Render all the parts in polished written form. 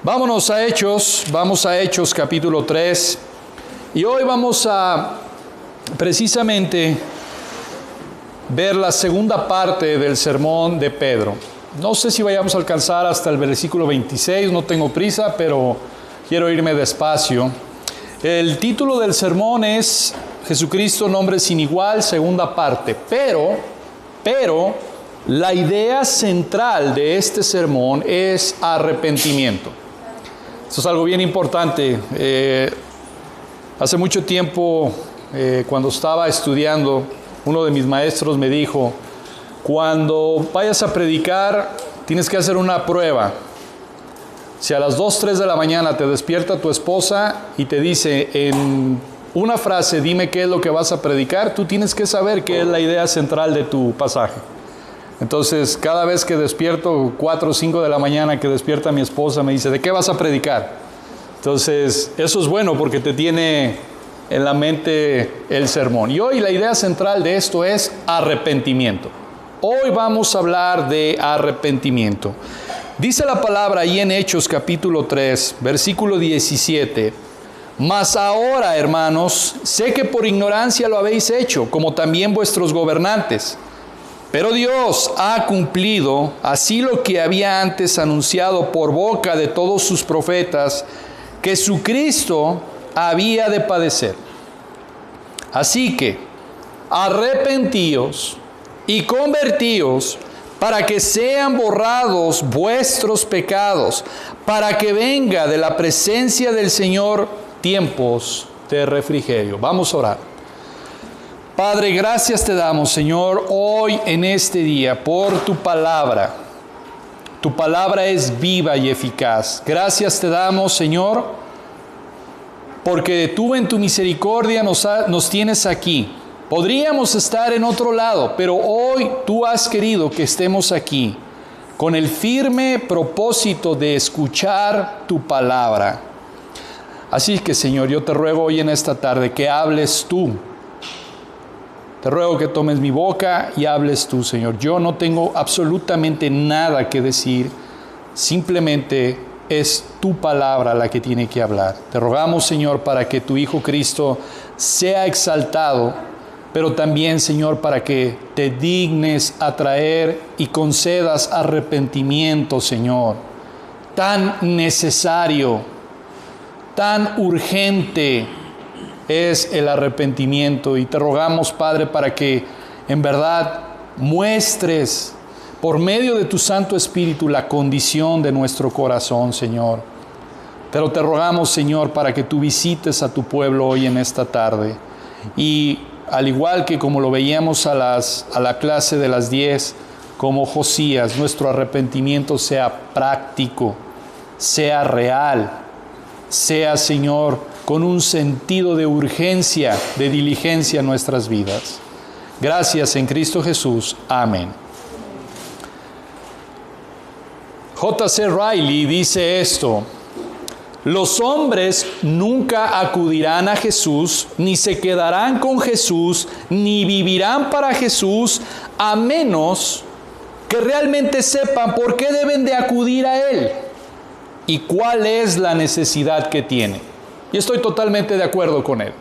Vámonos a Hechos, vamos a Hechos capítulo 3 y hoy vamos a precisamente ver la segunda parte del sermón de Pedro. No sé si vayamos a alcanzar hasta el versículo 26, no tengo prisa, pero quiero irme despacio. El título del sermón es Jesucristo, nombre sin igual, segunda parte, pero la idea central de este sermón es arrepentimiento. Esto es algo bien importante. Hace mucho tiempo, cuando estaba estudiando, uno de mis maestros me dijo, cuando vayas a predicar, tienes que hacer una prueba. Si a las 2, 3 de la mañana te despierta tu esposa y te dice en una frase, dime qué es lo que vas a predicar, tú tienes que saber qué es la idea central de tu pasaje. Entonces, cada vez que despierto, 4 o 5 de la mañana que despierta mi esposa, me dice, ¿de qué vas a predicar? Entonces, eso es bueno porque te tiene en la mente el sermón. Y hoy la idea central de esto es arrepentimiento. Hoy vamos a hablar de arrepentimiento. Dice la palabra ahí en Hechos capítulo 3, versículo 17. Mas ahora, hermanos, sé que por ignorancia lo habéis hecho, como también vuestros gobernantes. Pero Dios ha cumplido así lo que había antes anunciado por boca de todos sus profetas, que su Cristo había de padecer. Así que arrepentíos y convertíos para que sean borrados vuestros pecados, para que venga de la presencia del Señor tiempos de refrigerio. Vamos a orar. Padre, gracias te damos, Señor, hoy en este día por tu palabra. Tu palabra es viva y eficaz. Gracias te damos, Señor, porque tú en tu misericordia nos tienes aquí. Podríamos estar en otro lado, pero hoy tú has querido que estemos aquí con el firme propósito de escuchar tu palabra. Así que, Señor, yo te ruego hoy en esta tarde que hables tú. Te ruego que tomes mi boca y hables tú, Señor. Yo no tengo absolutamente nada que decir, simplemente es tu palabra la que tiene que hablar. Te rogamos, Señor, para que tu Hijo Cristo sea exaltado, pero también, Señor, para que te dignes a traer y concedas arrepentimiento, Señor. Tan necesario, tan urgente es el arrepentimiento, y te rogamos, Padre, para que en verdad muestres por medio de tu Santo Espíritu la condición de nuestro corazón, Señor. Pero te rogamos, Señor, para que tú visites a tu pueblo hoy en esta tarde, y al igual que como lo veíamos a la clase de las 10, como Josías, nuestro arrepentimiento sea práctico, sea real, sea, Señor, con un sentido de urgencia, de diligencia en nuestras vidas. Gracias en Cristo Jesús. Amén. J.C. Riley dice esto: los hombres nunca acudirán a Jesús, ni se quedarán con Jesús, ni vivirán para Jesús, a menos que realmente sepan por qué deben de acudir a Él y cuál es la necesidad que tienen. Y estoy totalmente de acuerdo con él.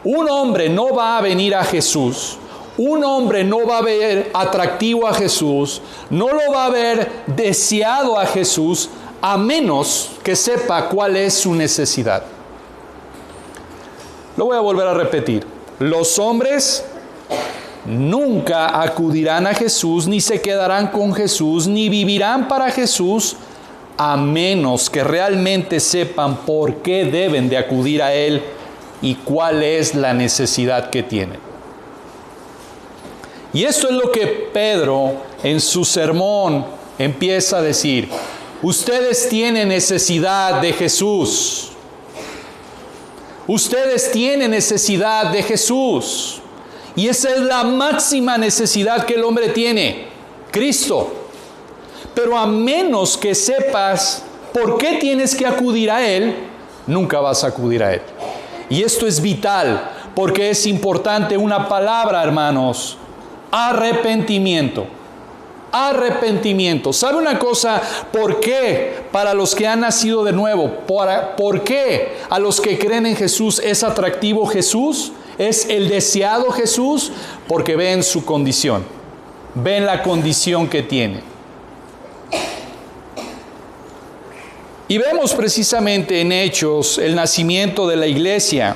Un hombre no va a venir a Jesús, un hombre no va a ver atractivo a Jesús, no lo va a ver deseado a Jesús, a menos que sepa cuál es su necesidad. Lo voy a volver a repetir. Los hombres nunca acudirán a Jesús, ni se quedarán con Jesús, ni vivirán para Jesús, a menos que realmente sepan por qué deben de acudir a Él y cuál es la necesidad que tienen. Y esto es lo que Pedro en su sermón empieza a decir. Ustedes tienen necesidad de Jesús. Ustedes tienen necesidad de Jesús. Y esa es la máxima necesidad que el hombre tiene, Cristo. Pero a menos que sepas por qué tienes que acudir a Él, nunca vas a acudir a Él. Y esto es vital, porque es importante una palabra, hermanos: arrepentimiento. arrepentimiento. ¿Sabe una cosa? ¿Por qué para los que han nacido de nuevo? ¿Por qué a los que creen en Jesús es atractivo Jesús? ¿Es el deseado Jesús? Porque ven su condición. Ven la condición que tiene. Y vemos precisamente en Hechos el nacimiento de la iglesia.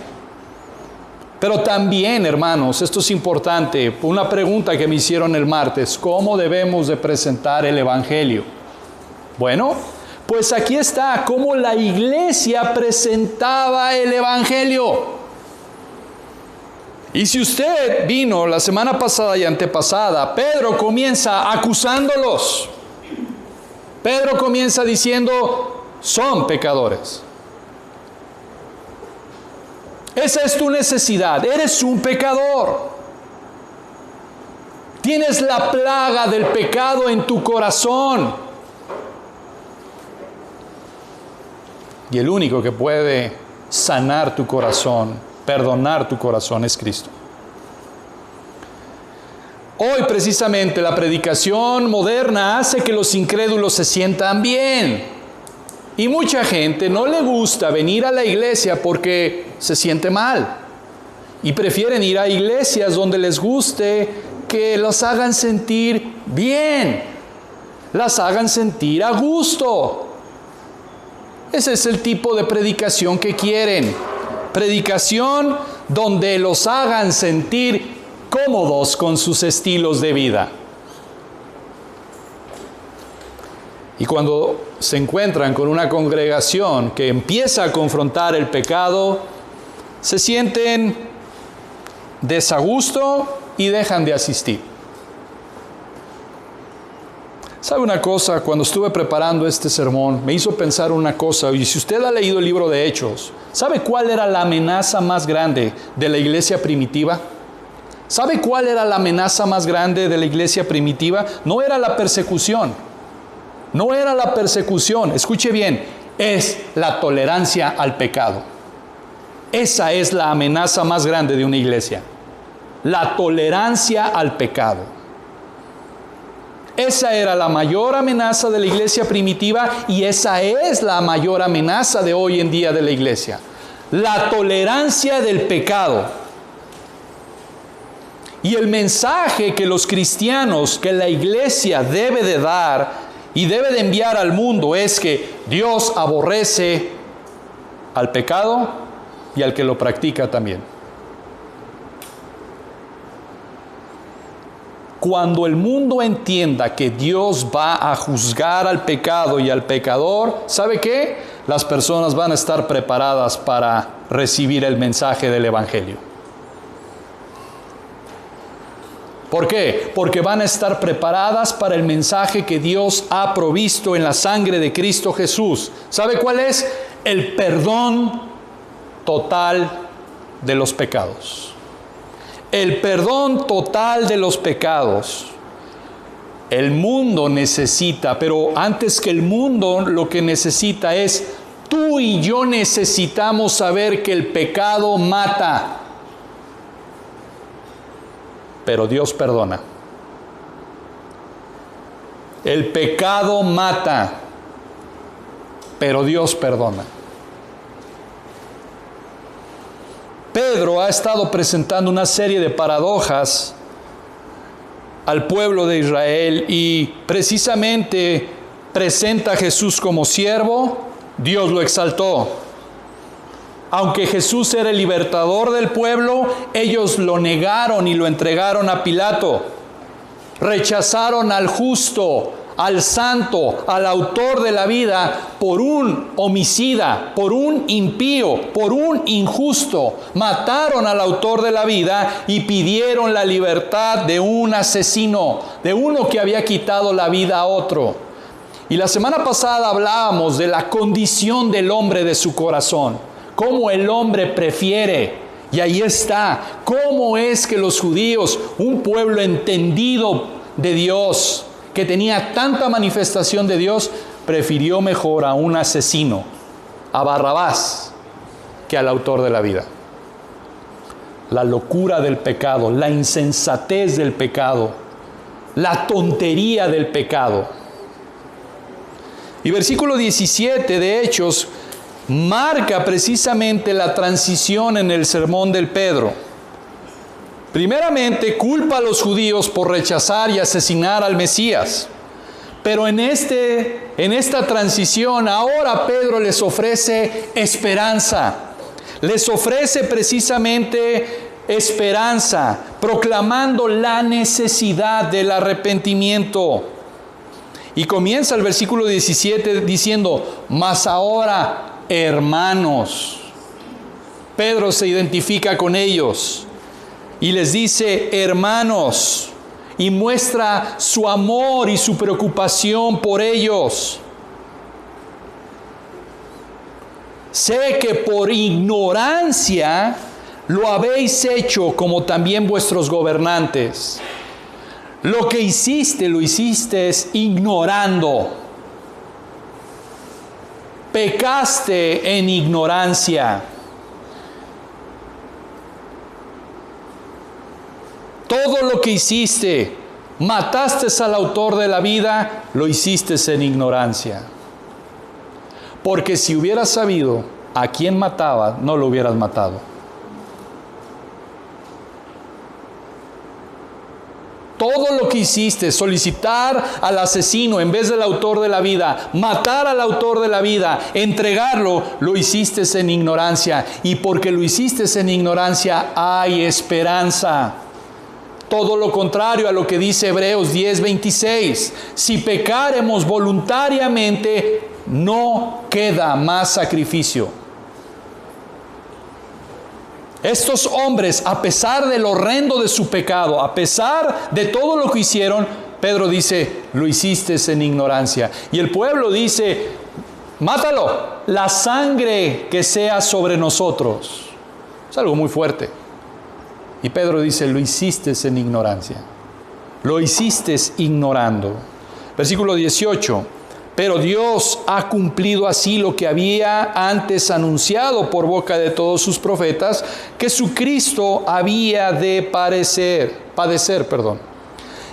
Pero también, hermanos, esto es importante, una pregunta que me hicieron el martes: ¿cómo debemos de presentar el Evangelio? Bueno, pues aquí está cómo la iglesia presentaba el Evangelio. Y si usted vino la semana pasada y antepasada, Pedro comienza acusándolos. Pedro comienza diciendo: son pecadores. Esa es tu necesidad, eres un pecador. Tienes la plaga del pecado en tu corazón. Y el único que puede sanar tu corazón, perdonar tu corazón, es Cristo. Hoy precisamente la predicación moderna hace que los incrédulos se sientan bien. Y mucha gente no le gusta venir a la iglesia porque se siente mal. Y prefieren ir a iglesias donde les guste, que los hagan sentir bien, las hagan sentir a gusto. Ese es el tipo de predicación que quieren. Predicación donde los hagan sentir cómodos con sus estilos de vida. Y cuando se encuentran con una congregación que empieza a confrontar el pecado, se sienten desagusto y dejan de asistir. ¿Sabe una cosa? Cuando estuve preparando este sermón, me hizo pensar una cosa. Y si usted ha leído el libro de Hechos, ¿sabe cuál era la amenaza más grande de la iglesia primitiva? ¿Sabe cuál era la amenaza más grande de la iglesia primitiva? No era la persecución. No era la persecución, escuche bien, es la tolerancia al pecado. Esa es la amenaza más grande de una iglesia. La tolerancia al pecado. Esa era la mayor amenaza de la iglesia primitiva y esa es la mayor amenaza de hoy en día de la iglesia. La tolerancia del pecado. Y el mensaje que los cristianos, que la iglesia debe de dar y debe de enviar al mundo es que Dios aborrece al pecado y al que lo practica también. Cuando el mundo entienda que Dios va a juzgar al pecado y al pecador, ¿sabe qué? Las personas van a estar preparadas para recibir el mensaje del Evangelio. ¿Por qué? Porque van a estar preparadas para el mensaje que Dios ha provisto en la sangre de Cristo Jesús. ¿Sabe cuál es? El perdón total de los pecados. El perdón total de los pecados. El mundo necesita, pero antes que el mundo, lo que necesita es, tú y yo necesitamos saber que el pecado mata. Pero Dios perdona. El pecado mata, pero Dios perdona. Pedro ha estado presentando una serie de paradojas al pueblo de Israel y precisamente presenta a Jesús como siervo. Dios lo exaltó. Aunque Jesús era el libertador del pueblo, ellos lo negaron y lo entregaron a Pilato. Rechazaron al justo, al santo, al autor de la vida por un homicida, por un impío, por un injusto. Mataron al autor de la vida y pidieron la libertad de un asesino, de uno que había quitado la vida a otro. Y la semana pasada hablábamos de la condición del hombre, de su corazón. Cómo el hombre prefiere, y ahí está, cómo es que los judíos, un pueblo entendido de Dios, que tenía tanta manifestación de Dios, prefirió mejor a un asesino, a Barrabás, que al autor de la vida. La locura del pecado, la insensatez del pecado, la tontería del pecado. Y versículo 17 de Hechos marca precisamente la transición en el sermón del Pedro. Primeramente, culpa a los judíos por rechazar y asesinar al Mesías. Pero en esta transición, ahora Pedro les ofrece esperanza. Les ofrece precisamente esperanza, proclamando la necesidad del arrepentimiento. Y comienza el versículo 17 diciendo: mas ahora, hermanos. Pedro se identifica con ellos y les dice hermanos, y muestra su amor y su preocupación por ellos. Sé que por ignorancia lo habéis hecho, como también vuestros gobernantes. Lo que hiciste, lo hiciste ignorando. Pecaste en ignorancia. Todo lo que hiciste, mataste al autor de la vida, lo hiciste en ignorancia. Porque si hubieras sabido a quién mataba, no lo hubieras matado. Todo lo que hiciste, solicitar al asesino en vez del autor de la vida, matar al autor de la vida, entregarlo, lo hiciste en ignorancia. Y porque lo hiciste en ignorancia, hay esperanza. Todo lo contrario a lo que dice Hebreos 10:26. Si pecaremos voluntariamente, no queda más sacrificio. Estos hombres, a pesar del horrendo de su pecado, a pesar de todo lo que hicieron, Pedro dice, lo hiciste en ignorancia. Y el pueblo dice, mátalo, la sangre que sea sobre nosotros. Es algo muy fuerte. Y Pedro dice, lo hiciste en ignorancia. Lo hiciste ignorando. Versículo 18. Pero Dios ha cumplido así lo que había antes anunciado por boca de todos sus profetas, que su Cristo había de padecer.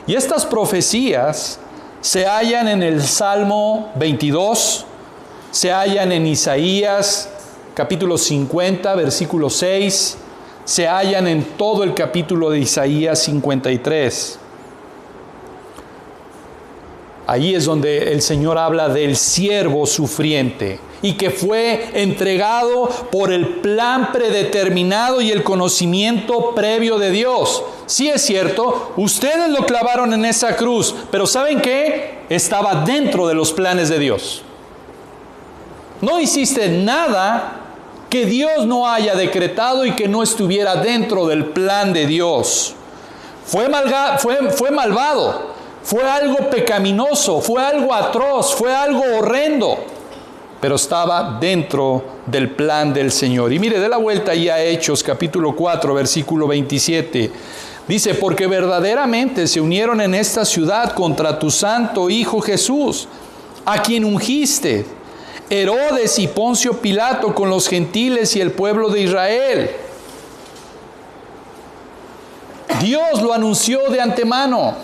Y estas profecías se hallan en el Salmo 22, se hallan en Isaías capítulo 50, versículo 6, se hallan en todo el capítulo de Isaías 53. Ahí es donde el Señor habla del siervo sufriente y que fue entregado por el plan predeterminado y el conocimiento previo de Dios. Sí es cierto, ustedes lo clavaron en esa cruz, pero ¿saben qué? Estaba dentro de los planes de Dios. No hiciste nada que Dios no haya decretado y que no estuviera dentro del plan de Dios. Fue malvado, fue algo pecaminoso, fue algo atroz, fue algo horrendo, pero estaba dentro del plan del Señor. Y mire, dé la vuelta ahí a Hechos capítulo 4, versículo 27. Dice, porque verdaderamente se unieron en esta ciudad contra tu santo Hijo Jesús, a quien ungiste, Herodes y Poncio Pilato con los gentiles y el pueblo de Israel. Dios lo anunció de antemano.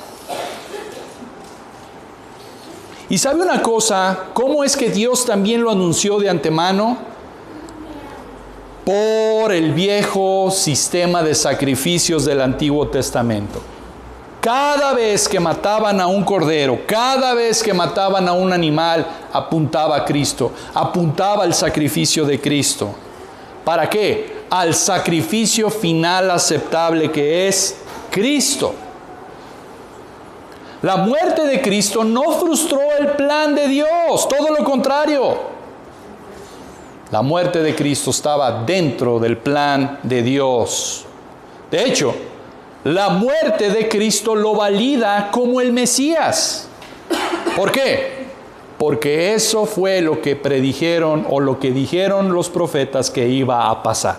Y ¿sabe una cosa? ¿Cómo es que Dios también lo anunció de antemano? Por el viejo sistema de sacrificios del Antiguo Testamento. Cada vez que mataban a un cordero, cada vez que mataban a un animal, apuntaba a Cristo, apuntaba al sacrificio de Cristo. ¿Para qué? Al sacrificio final aceptable que es Cristo. La muerte de Cristo no frustró el plan de Dios, todo lo contrario. La muerte de Cristo estaba dentro del plan de Dios. De hecho, la muerte de Cristo lo valida como el Mesías. ¿Por qué? Porque eso fue lo que predijeron o lo que dijeron los profetas que iba a pasar.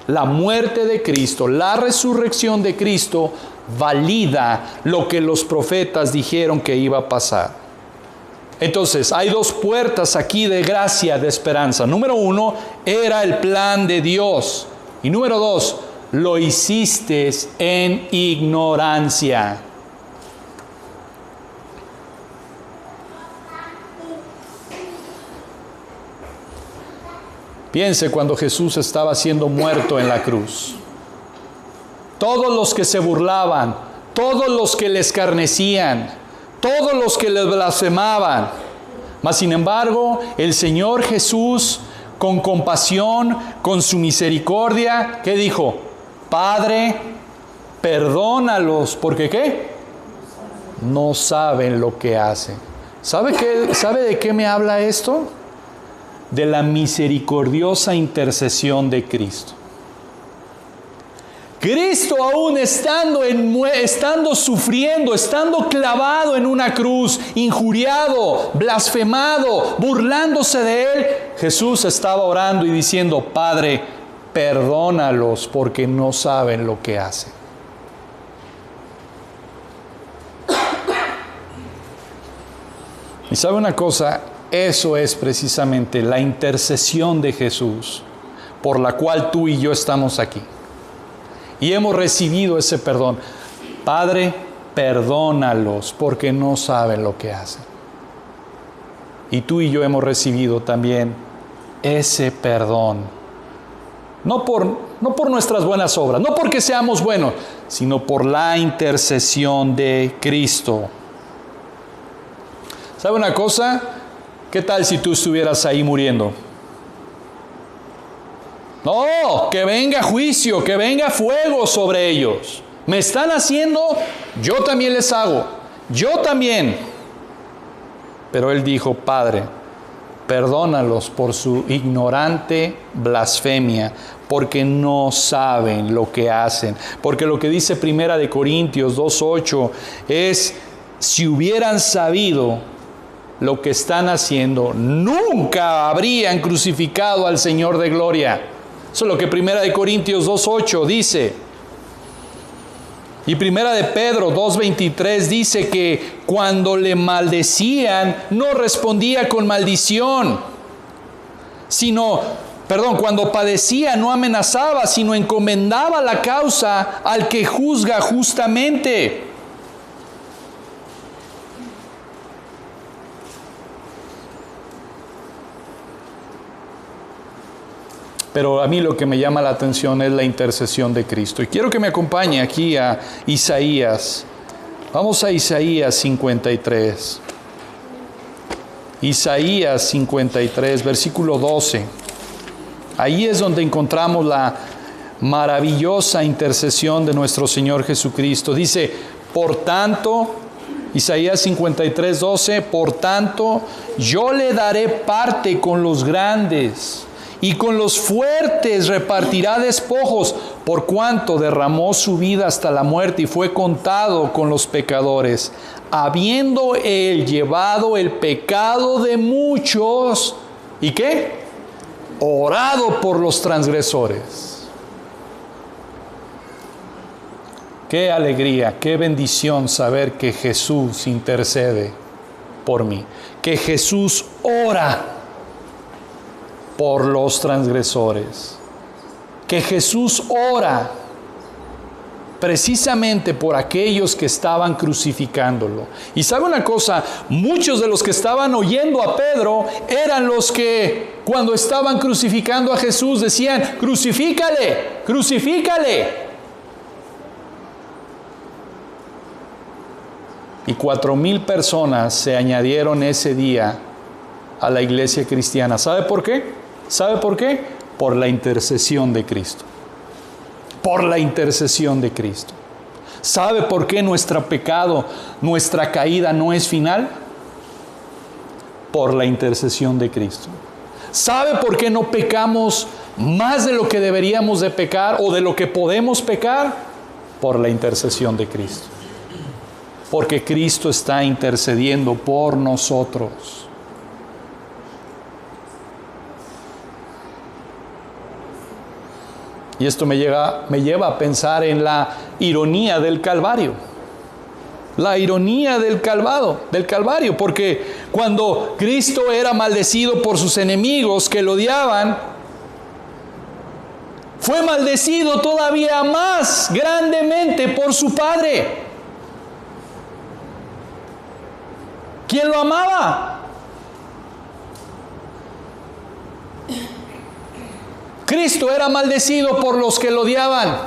La muerte de Cristo, la resurrección de Cristo valida lo que los profetas dijeron que iba a pasar. Entonces, hay dos puertas aquí de gracia, de esperanza. Número uno, era el plan de Dios. Y número dos, lo hiciste en ignorancia. Piense cuando Jesús estaba siendo muerto en la cruz. Todos los que se burlaban, todos los que le escarnecían, todos los que le blasfemaban. Mas sin embargo, el Señor Jesús, con compasión, con su misericordia, ¿qué dijo? Padre, perdónalos, porque ¿qué? No saben lo que hacen. ¿Sabe de qué me habla esto? De la misericordiosa intercesión de Cristo. Cristo aún estando sufriendo, estando clavado en una cruz, injuriado, blasfemado, burlándose de Él, Jesús estaba orando y diciendo, Padre, perdónalos porque no saben lo que hacen. Y sabe una cosa, eso es precisamente la intercesión de Jesús, por la cual tú y yo estamos aquí. Y hemos recibido ese perdón. Padre, perdónalos porque no saben lo que hacen. Y tú y yo hemos recibido también ese perdón. No por nuestras buenas obras, no porque seamos buenos, sino por la intercesión de Cristo. ¿Sabe una cosa? ¿Qué tal si tú estuvieras ahí muriendo? No, que venga juicio, que venga fuego sobre ellos. Me están haciendo, yo también les hago. Yo también. Pero Él dijo, Padre, perdónalos por su ignorante blasfemia, porque no saben lo que hacen. Porque lo que dice 1 Corintios 2:8 es, si hubieran sabido lo que están haciendo, nunca habrían crucificado al Señor de gloria. Eso es lo que 1 Corintios 2:8 dice. Y 1 Pedro 2:23 dice que cuando le maldecían, no respondía con maldición, cuando padecía, no amenazaba, sino encomendaba la causa al que juzga justamente. Pero a mí lo que me llama la atención es la intercesión de Cristo. Y quiero que me acompañe aquí a Isaías. Vamos a Isaías 53. Isaías 53, versículo 12. Ahí es donde encontramos la maravillosa intercesión de nuestro Señor Jesucristo. Dice, por tanto, Isaías 53, 12, por tanto, yo le daré parte con los grandes, y con los fuertes repartirá despojos, por cuanto derramó su vida hasta la muerte y fue contado con los pecadores, habiendo él llevado el pecado de muchos. ¿Y qué? Orado por los transgresores. Qué alegría, qué bendición saber que Jesús intercede por mí, que Jesús ora por los transgresores, que Jesús ora precisamente por aquellos que estaban crucificándolo. Y sabe una cosa, muchos de los que estaban oyendo a Pedro eran los que cuando estaban crucificando a Jesús decían, crucifícale, crucifícale. Y 4,000 personas se añadieron ese día a la iglesia cristiana. ¿Sabe por qué? ¿Sabe por qué? Por la intercesión de Cristo. Por la intercesión de Cristo. ¿Sabe por qué nuestro pecado, nuestra caída no es final? Por la intercesión de Cristo. ¿Sabe por qué no pecamos más de lo que deberíamos de pecar o de lo que podemos pecar? Por la intercesión de Cristo. Porque Cristo está intercediendo por nosotros. Y esto me lleva a pensar en la ironía del Calvario. La ironía del Calvario, porque cuando Cristo era maldecido por sus enemigos que lo odiaban, fue maldecido todavía más grandemente por su Padre, quien lo amaba. Cristo era maldecido por los que lo odiaban,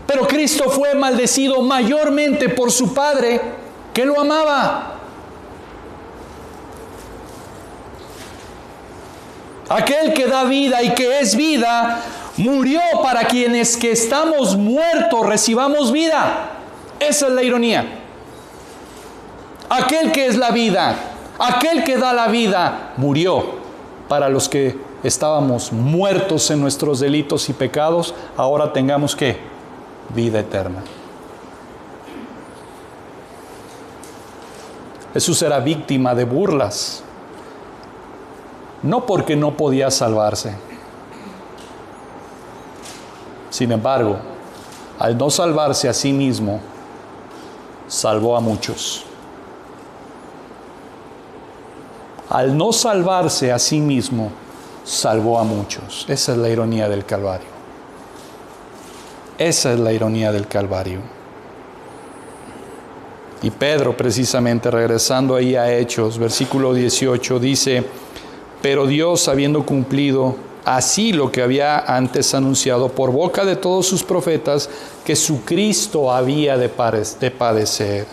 pero Cristo fue maldecido mayormente por su Padre, que lo amaba. Aquel que da vida y que es vida, murió para quienes que estamos muertos recibamos vida. Esa es la ironía. Aquel que es la vida, aquel que da la vida, murió para los que estábamos muertos en nuestros delitos y pecados, ahora tengamos ¿qué? Vida eterna. Jesús era víctima de burlas, no porque no podía salvarse. Sin embargo, al no salvarse a sí mismo, salvó a muchos. Al no salvarse a sí mismo, salvó a muchos. Esa es la ironía del Calvario. Esa es la ironía del Calvario. Y Pedro, precisamente, regresando ahí a Hechos, versículo 18, dice: pero Dios, habiendo cumplido así lo que había antes anunciado por boca de todos sus profetas, que su Cristo había de padecer.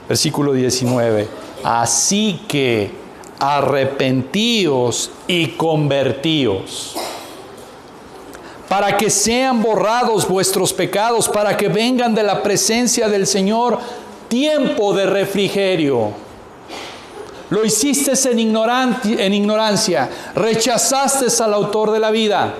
Versículo 19, así que arrepentíos y convertíos, para que sean borrados vuestros pecados, para que vengan de la presencia del Señor tiempo de refrigerio. Lo hiciste en ignorancia, rechazaste al autor de la vida.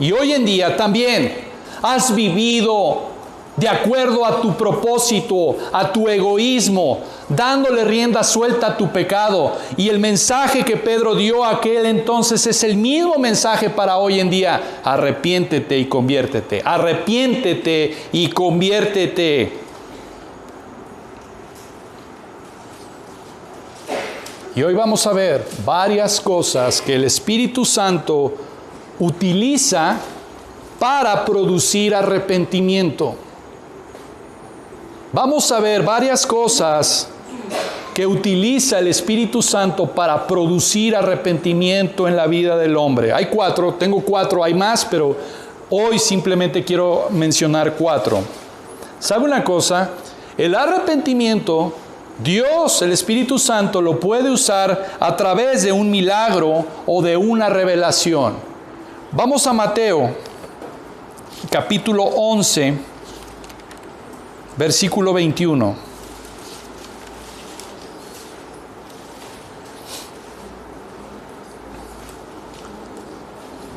Y hoy en día también has vivido de acuerdo a tu propósito, a tu egoísmo, dándole rienda suelta a tu pecado. Y el mensaje que Pedro dio a aquel entonces es el mismo mensaje para hoy en día: arrepiéntete y conviértete, arrepiéntete y conviértete. Y hoy vamos a ver varias cosas que el Espíritu Santo utiliza para producir arrepentimiento. Vamos a ver varias cosas que utiliza el Espíritu Santo para producir arrepentimiento en la vida del hombre. Hay 4, tengo 4, hay más, pero hoy simplemente quiero mencionar 4. ¿Sabe una cosa? El arrepentimiento, Dios, el Espíritu Santo, lo puede usar a través de un milagro o de una revelación. Vamos a Mateo, capítulo 11, versículo 21.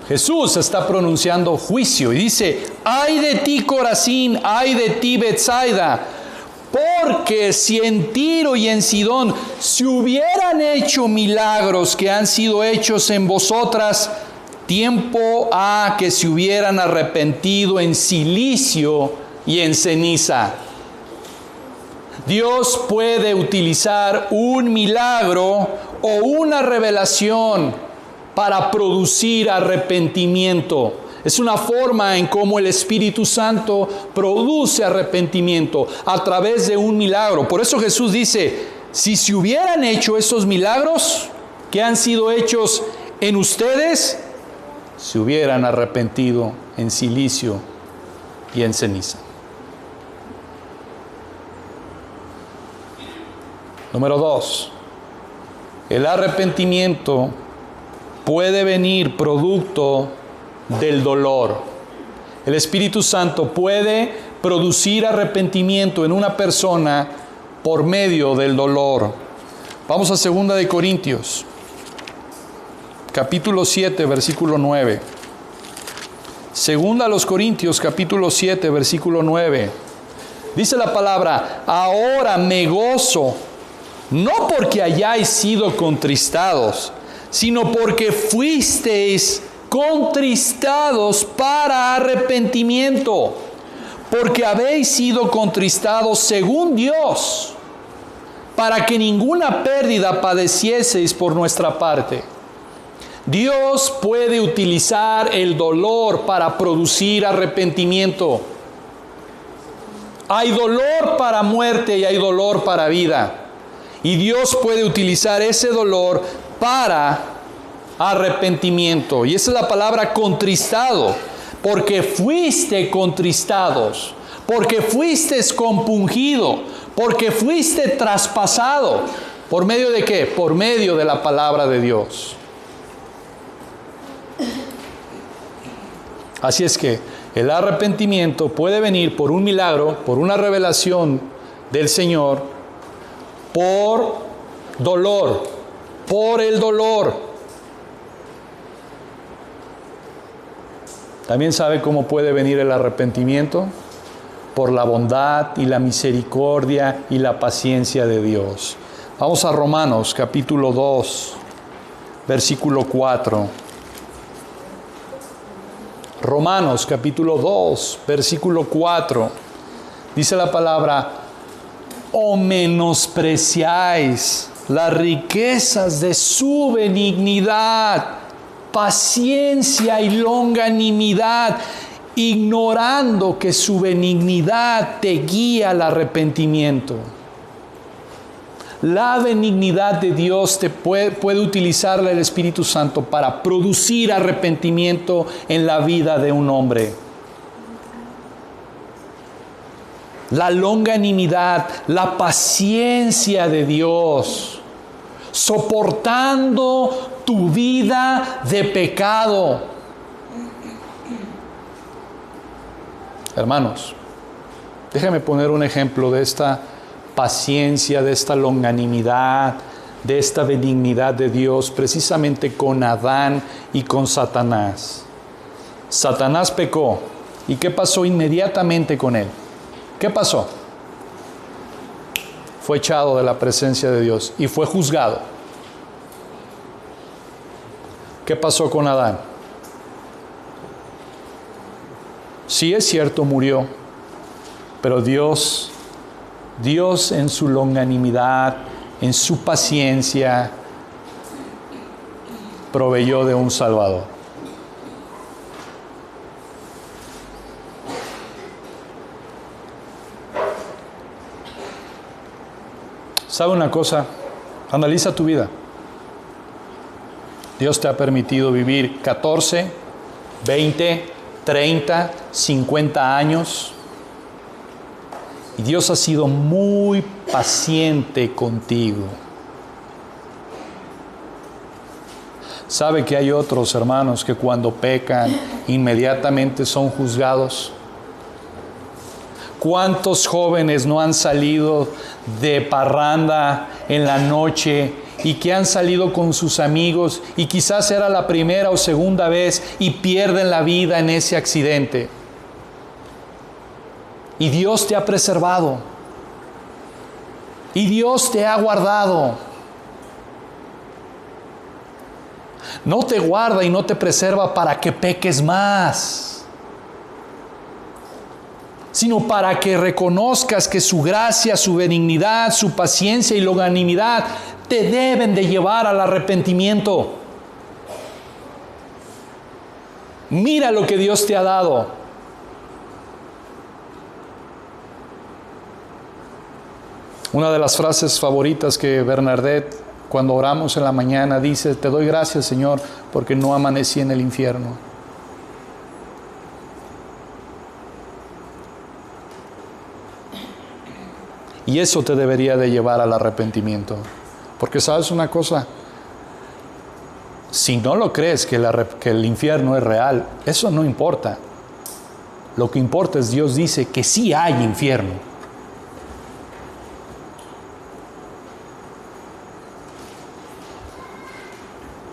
Jesús está pronunciando juicio y dice: ay de ti, Corazín, ay de ti, Betsaida, porque si en Tiro y en Sidón se hubieran hecho milagros que han sido hechos en vosotras, tiempo ha que se hubieran arrepentido en cilicio y en ceniza. Dios puede utilizar un milagro o una revelación para producir arrepentimiento. Es una forma en cómo el Espíritu Santo produce arrepentimiento a través de un milagro. Por eso Jesús dice: si se hubieran hecho esos milagros que han sido hechos en ustedes, se hubieran arrepentido en cilicio y en ceniza. Número 2. El arrepentimiento puede venir producto del dolor. El Espíritu Santo puede producir arrepentimiento en una persona por medio del dolor. Vamos a 2 de Corintios, capítulo 7, versículo 9. 2 a los Corintios, capítulo 7, versículo 9. Dice la palabra: ahora me gozo, no porque hayáis sido contristados, sino porque fuisteis contristados para arrepentimiento, porque habéis sido contristados según Dios, para que ninguna pérdida padecieseis por nuestra parte. Dios puede utilizar el dolor para producir arrepentimiento. Hay dolor para muerte y hay dolor para vida. Y Dios puede utilizar ese dolor para arrepentimiento. Y esa es la palabra contristado. Porque fuiste contristados. Porque fuiste compungido. Porque fuiste traspasado. ¿Por medio de qué? Por medio de la palabra de Dios. Así es que el arrepentimiento puede venir por un milagro, por una revelación del Señor, por dolor, por el dolor. ¿También sabe cómo puede venir el arrepentimiento? Por la bondad y la misericordia y la paciencia de Dios. Vamos a Romanos capítulo 2, versículo 4. Romanos capítulo 2, versículo 4. Dice la palabra: o menospreciáis las riquezas de su benignidad, paciencia y longanimidad, ignorando que su benignidad te guía al arrepentimiento. La benignidad de Dios te puede utilizarla el Espíritu Santo para producir arrepentimiento en la vida de un hombre. La longanimidad, la paciencia de Dios, soportando tu vida de pecado. Hermanos, déjame poner un ejemplo de esta paciencia, de esta longanimidad, de esta benignidad de Dios, precisamente con Adán y con Satanás. Satanás pecó. ¿Y qué pasó inmediatamente con él? ¿Qué pasó? Fue echado de la presencia de Dios y fue juzgado. ¿Qué pasó con Adán? Sí, es cierto, murió, pero Dios en su longanimidad, en su paciencia, proveyó de un Salvador. ¿Sabe una cosa? Analiza tu vida. Dios te ha permitido vivir 14, 20, 30, 50 años. Y Dios ha sido muy paciente contigo. ¿Sabe que hay otros hermanos que cuando pecan inmediatamente son juzgados? ¿Cuántos jóvenes no han salido de parranda en la noche y que han salido con sus amigos y quizás era la primera o segunda vez y pierden la vida en ese accidente? Y Dios te ha preservado. Y Dios te ha guardado. No te guarda y no te preserva para que peques más, sino para que reconozcas que su gracia, su benignidad, su paciencia y longanimidad te deben de llevar al arrepentimiento. Mira lo que Dios te ha dado. Una de las frases favoritas que Bernadette, cuando oramos en la mañana, dice: te doy gracias, Señor, porque no amanecí en el infierno. Y eso te debería de llevar al arrepentimiento. Porque sabes una cosa, si no lo crees que el infierno es real, eso no importa. Lo que importa es Dios dice que sí hay infierno.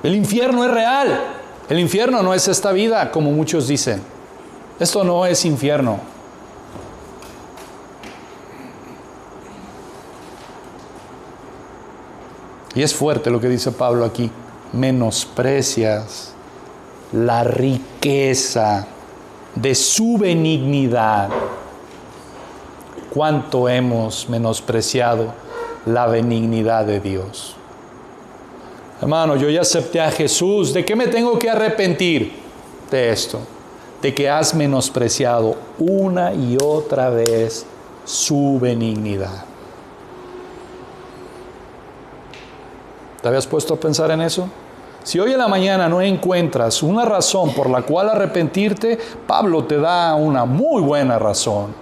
El infierno es real. El infierno no es esta vida, como muchos dicen. Esto no es infierno. Y es fuerte lo que dice Pablo aquí. Menosprecias la riqueza de su benignidad. ¿Cuánto hemos menospreciado la benignidad de Dios? Hermano, yo ya acepté a Jesús. ¿De qué me tengo que arrepentir? De esto. De que has menospreciado una y otra vez su benignidad. ¿Te habías puesto a pensar en eso? Si hoy en la mañana no encuentras una razón por la cual arrepentirte, Pablo te da una muy buena razón,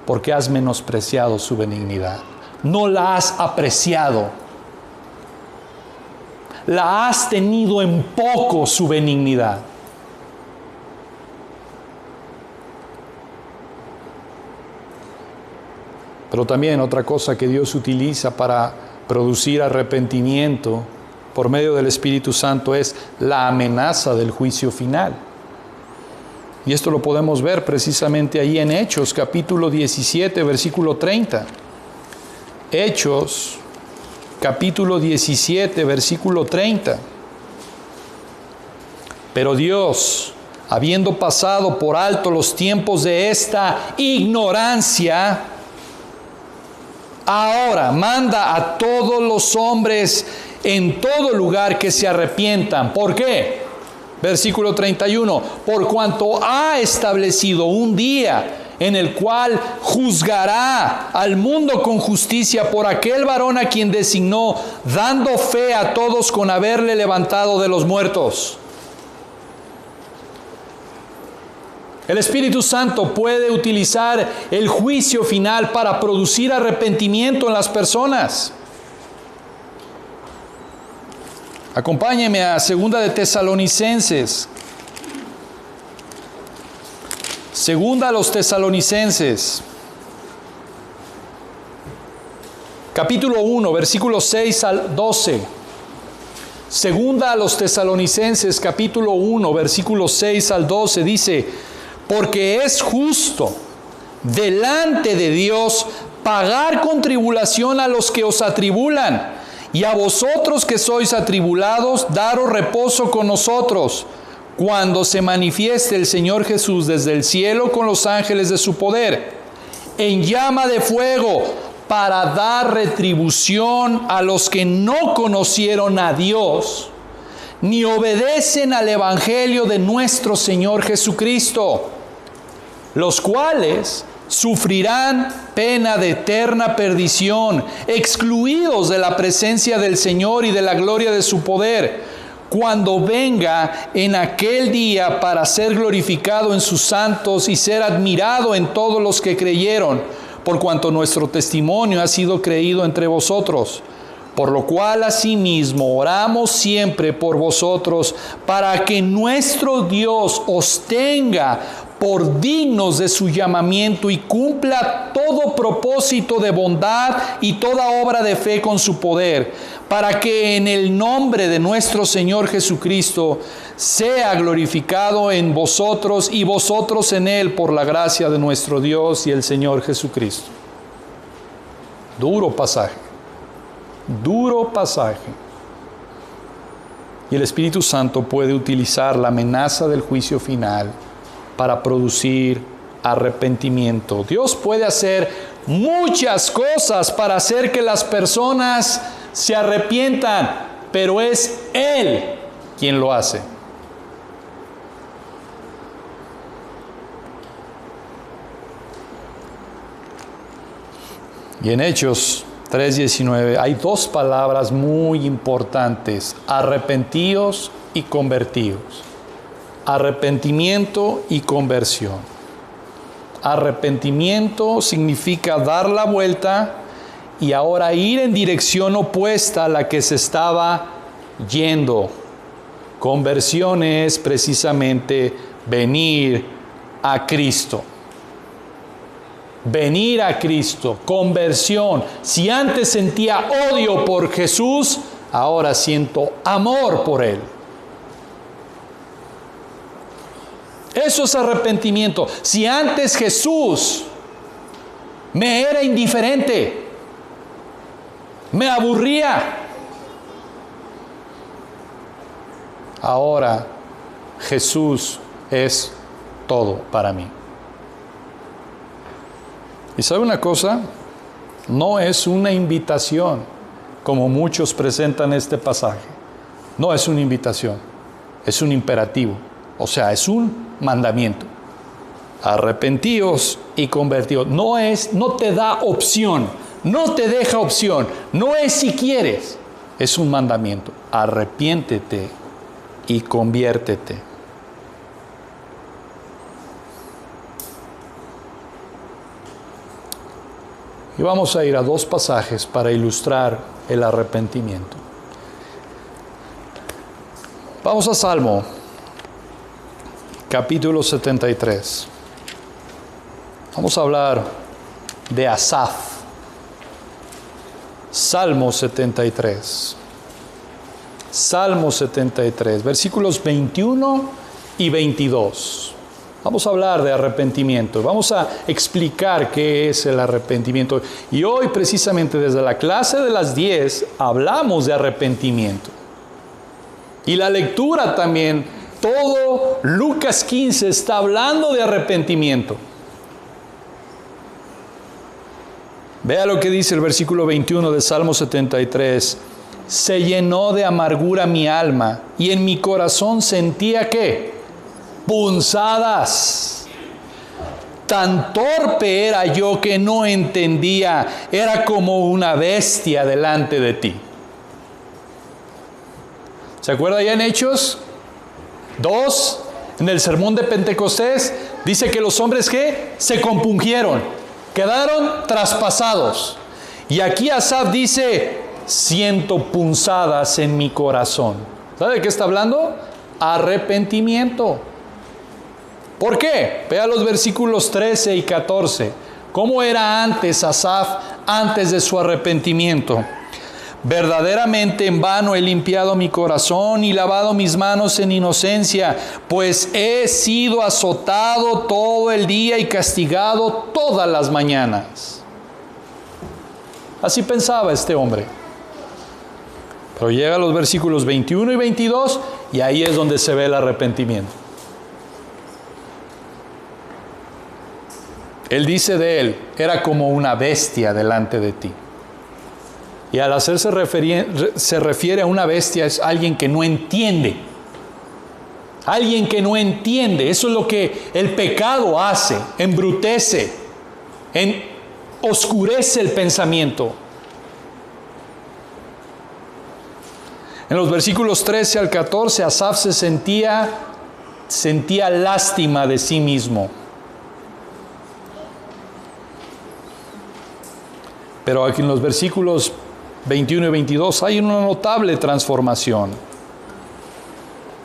porque has menospreciado su benignidad. No la has apreciado. La has tenido en poco su benignidad. Pero también otra cosa que Dios utiliza para producir arrepentimiento por medio del Espíritu Santo es la amenaza del juicio final. Y esto lo podemos ver precisamente ahí en Hechos, capítulo 17, versículo 30. Hechos, capítulo 17, versículo 30. Pero Dios, habiendo pasado por alto los tiempos de esta ignorancia, ahora manda a todos los hombres en todo lugar que se arrepientan. ¿Por qué? Versículo 31. Por cuanto ha establecido un día en el cual juzgará al mundo con justicia por aquel varón a quien designó, dando fe a todos con haberle levantado de los muertos. El Espíritu Santo puede utilizar el juicio final para producir arrepentimiento en las personas. Acompáñeme a 2 de Tesalonicenses. 2 a los Tesalonicenses. Capítulo 1, versículos 6 al 12. 2 a los Tesalonicenses, capítulo 1, versículos 6 al 12, dice: porque es justo delante de Dios pagar con tribulación a los que os atribulan, y a vosotros que sois atribulados, daros reposo con nosotros, cuando se manifieste el Señor Jesús desde el cielo con los ángeles de su poder, en llama de fuego, para dar retribución a los que no conocieron a Dios, ni obedecen al Evangelio de nuestro Señor Jesucristo, los cuales sufrirán pena de eterna perdición, excluidos de la presencia del Señor y de la gloria de su poder, cuando venga en aquel día para ser glorificado en sus santos y ser admirado en todos los que creyeron, por cuanto nuestro testimonio ha sido creído entre vosotros. Por lo cual asimismo oramos siempre por vosotros, para que nuestro Dios os tenga por dignos de su llamamiento y cumpla todo propósito de bondad y toda obra de fe con su poder, para que en el nombre de nuestro Señor Jesucristo sea glorificado en vosotros y vosotros en Él, por la gracia de nuestro Dios y el Señor Jesucristo. Duro pasaje. Duro pasaje. Y el Espíritu Santo puede utilizar la amenaza del juicio final para producir arrepentimiento. Dios puede hacer muchas cosas para hacer que las personas se arrepientan, pero es Él quien lo hace. Y en Hechos 3:19 hay dos palabras muy importantes: arrepentíos y convertíos. Arrepentimiento y conversión. Arrepentimiento significa dar la vuelta y ahora ir en dirección opuesta a la que se estaba yendo. Conversión es precisamente venir a Cristo. Venir a Cristo, conversión. Si antes sentía odio por Jesús, ahora siento amor por Él. Eso es arrepentimiento. Si antes Jesús me era indiferente, me aburría, ahora Jesús es todo para mí. ¿Y sabe una cosa? No es una invitación, como muchos presentan este pasaje. No es una invitación, es un imperativo. O sea, es un mandamiento. Arrepentíos y convertíos. No te da opción, no te deja opción. No es si quieres, Es un mandamiento. Arrepiéntete y conviértete. Y vamos a ir a dos pasajes para ilustrar el arrepentimiento. Vamos a Salmo, capítulo 73. Vamos a hablar de Asaf. Salmo 73. Salmo 73, versículos 21 y 22. Vamos a hablar de arrepentimiento. Vamos a explicar qué es el arrepentimiento. Y hoy, precisamente desde la clase de las 10, hablamos de arrepentimiento. Y la lectura también, todo Lucas 15 está hablando de arrepentimiento. Vea lo que dice el versículo 21 de Salmo 73. Se llenó de amargura mi alma y en mi corazón sentía ¿qué? Punzadas. Tan torpe era yo que no entendía. Era como una bestia delante de ti. ¿Se acuerda ya en Hechos 2? En el sermón de Pentecostés dice que los hombres ¿qué? Se compungieron, quedaron traspasados. Y aquí Asaf dice, siento punzadas en mi corazón. ¿Sabe de qué está hablando? Arrepentimiento. ¿Por qué? Vea los versículos 13 y 14. ¿Cómo era antes Asaf, antes de su arrepentimiento? Verdaderamente en vano he limpiado mi corazón y lavado mis manos en inocencia, pues he sido azotado todo el día y castigado todas las mañanas. Así pensaba este hombre. Pero llega a los versículos 21 y 22 y ahí es donde se ve el arrepentimiento. Él dice de él, era como una bestia delante de ti. Y al hacerse se refiere a una bestia, es alguien que no entiende. Alguien que no entiende. Eso es lo que el pecado hace, embrutece, oscurece el pensamiento. En los versículos 13 al 14, Asaf se sentía lástima de sí mismo. Pero aquí en los versículos 21 y 22 hay una notable transformación.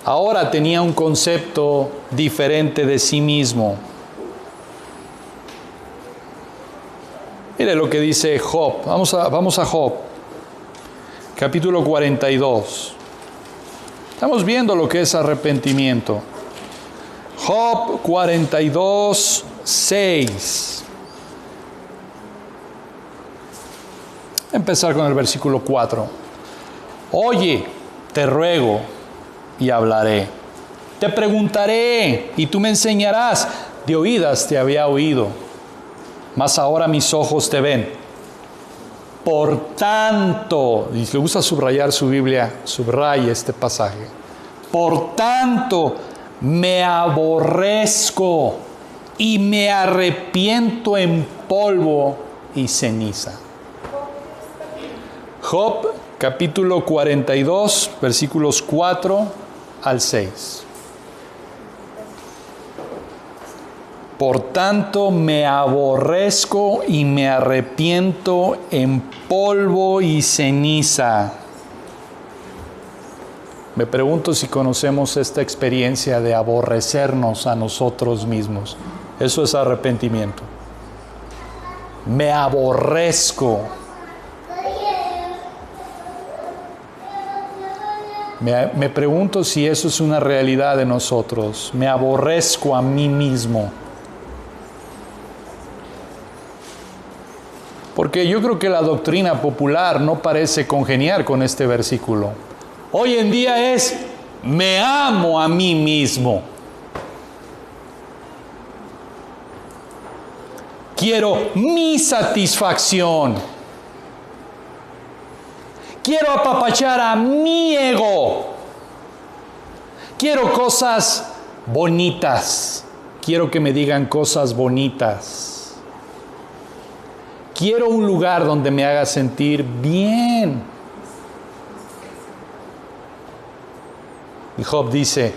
Ahora tenía un concepto diferente de sí mismo. Mire lo que dice Job. Vamos a Job, capítulo 42. Estamos viendo lo que es arrepentimiento. Job 42, 6. Empezar con el versículo 4. Oye, te ruego y hablaré. Te preguntaré y tú me enseñarás. De oídas te había oído, mas ahora mis ojos te ven. Por tanto, y si le gusta subrayar su Biblia, subraya este pasaje. Por tanto, me aborrezco y me arrepiento en polvo y ceniza. Job, capítulo 42, versículos 4 al 6. Por tanto, me aborrezco y me arrepiento en polvo y ceniza. Me pregunto si conocemos esta experiencia de aborrecernos a nosotros mismos. Eso es arrepentimiento. Me aborrezco. Me pregunto si eso es una realidad de nosotros. Me aborrezco a mí mismo. Porque yo creo que la doctrina popular no parece congeniar con este versículo. Hoy en día es, me amo a mí mismo. Quiero mi satisfacción. Quiero apapachar a mi ego. Quiero cosas bonitas. Quiero que me digan cosas bonitas. Quiero un lugar donde me haga sentir bien. Y Job dice,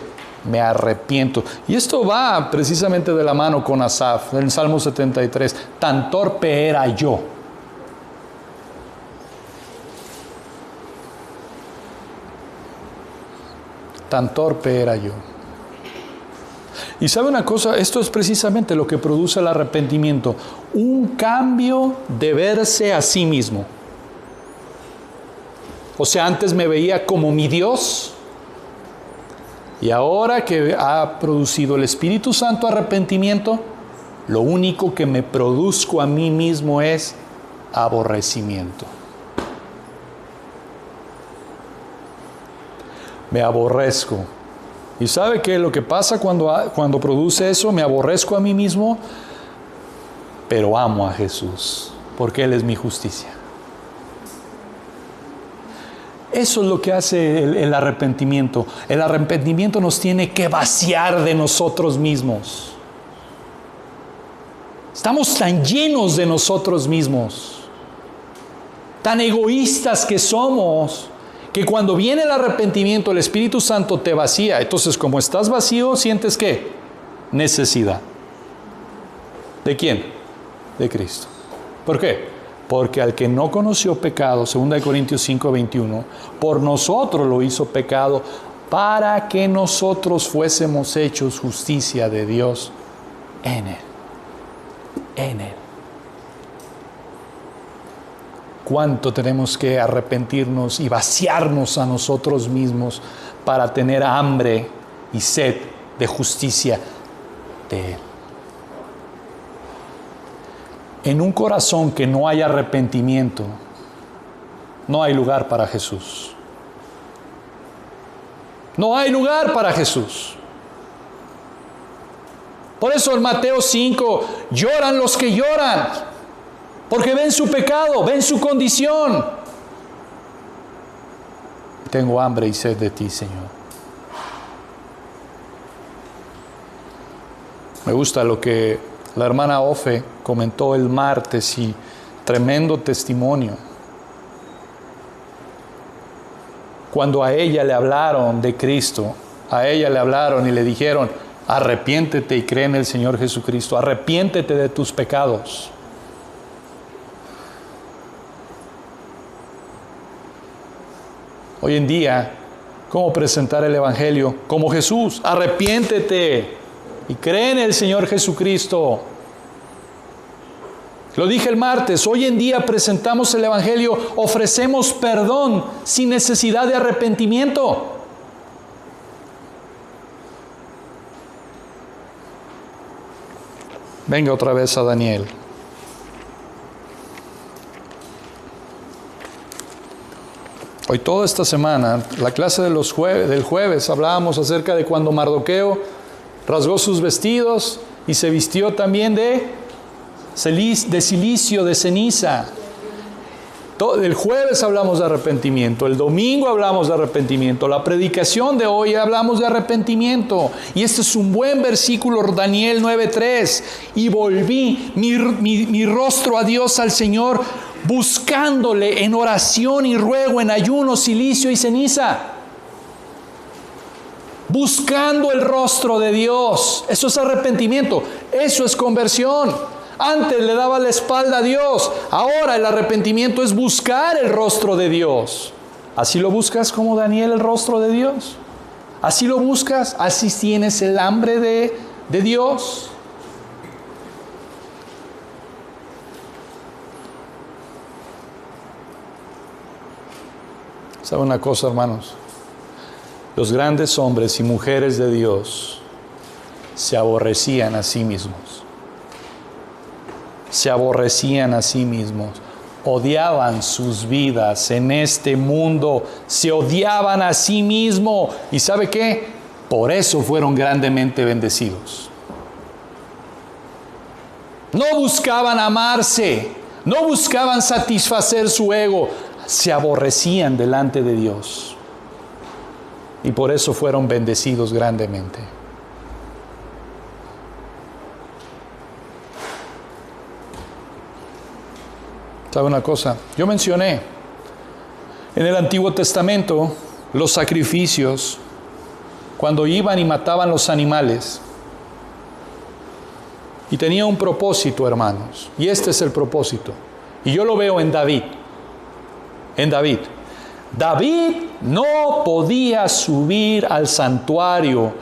me arrepiento. Y esto va precisamente de la mano con Asaf, en el Salmo 73. Tan torpe era yo. Tan torpe era yo. Y sabe una cosa, esto es precisamente lo que produce el arrepentimiento. Un cambio de verse a sí mismo. O sea, antes me veía como mi Dios. Y ahora que ha producido el Espíritu Santo arrepentimiento, lo único que me produzco a mí mismo es aborrecimiento. Me aborrezco. ¿Y sabe qué? Lo que pasa cuando produce eso, me aborrezco a mí mismo, pero amo a Jesús, porque Él es mi justicia. Eso es lo que hace el arrepentimiento. El arrepentimiento nos tiene que vaciar de nosotros mismos. Estamos tan llenos de nosotros mismos, tan egoístas que somos, que cuando viene el arrepentimiento, el Espíritu Santo te vacía. Entonces, como estás vacío, ¿sientes qué? Necesidad. ¿De quién? De Cristo. ¿Por qué? Porque al que no conoció pecado, 2 Corintios 5:21, por nosotros lo hizo pecado, para que nosotros fuésemos hechos justicia de Dios en Él. En Él. ¿Cuánto tenemos que arrepentirnos y vaciarnos a nosotros mismos para tener hambre y sed de justicia de Él? En un corazón que no hay arrepentimiento, no hay lugar para Jesús. No hay lugar para Jesús. Por eso en Mateo 5, lloran los que lloran, porque ven su pecado, ven su condición. Tengo hambre y sed de ti, Señor. Me gusta lo que la hermana Ofe comentó el martes y tremendo testimonio. Cuando a ella le hablaron de Cristo, a ella le hablaron y le dijeron, arrepiéntete y cree en el Señor Jesucristo, arrepiéntete de tus pecados. Hoy en día, ¿cómo presentar el Evangelio? Como Jesús, arrepiéntete y cree en el Señor Jesucristo. Lo dije el martes, hoy en día presentamos el Evangelio, ofrecemos perdón sin necesidad de arrepentimiento. Venga otra vez a Daniel. Hoy toda esta semana, la clase de del jueves, hablábamos acerca de cuando Mardoqueo rasgó sus vestidos y se vistió también de silicio, de ceniza. El jueves hablamos de arrepentimiento, el domingo hablamos de arrepentimiento, la predicación de hoy hablamos de arrepentimiento. Y este es un buen versículo, Daniel 9:3. Y volví mi rostro a Dios, al Señor, buscándole en oración y ruego, en ayuno, silicio y ceniza. Buscando el rostro de Dios. Eso es arrepentimiento, eso es conversión. Antes le daba la espalda a Dios, ahora el arrepentimiento es buscar el rostro de Dios. ¿Así lo buscas como Daniel el rostro de Dios? ¿Así lo buscas? ¿Así tienes el hambre de Dios? ¿Sabe una cosa, hermanos? Los grandes hombres y mujeres de Dios se aborrecían a sí mismos. Se aborrecían a sí mismos. Odiaban sus vidas en este mundo. Se odiaban a sí mismos. ¿Y sabe qué? Por eso fueron grandemente bendecidos. No buscaban amarse. No buscaban satisfacer su ego. Se aborrecían delante de Dios. Y por eso fueron bendecidos grandemente. ¿Sabe una cosa? Yo mencioné en el Antiguo Testamento los sacrificios cuando iban y mataban los animales. Y tenía un propósito, hermanos. Y este es el propósito. Y yo lo veo en David. En David. David no podía subir al santuario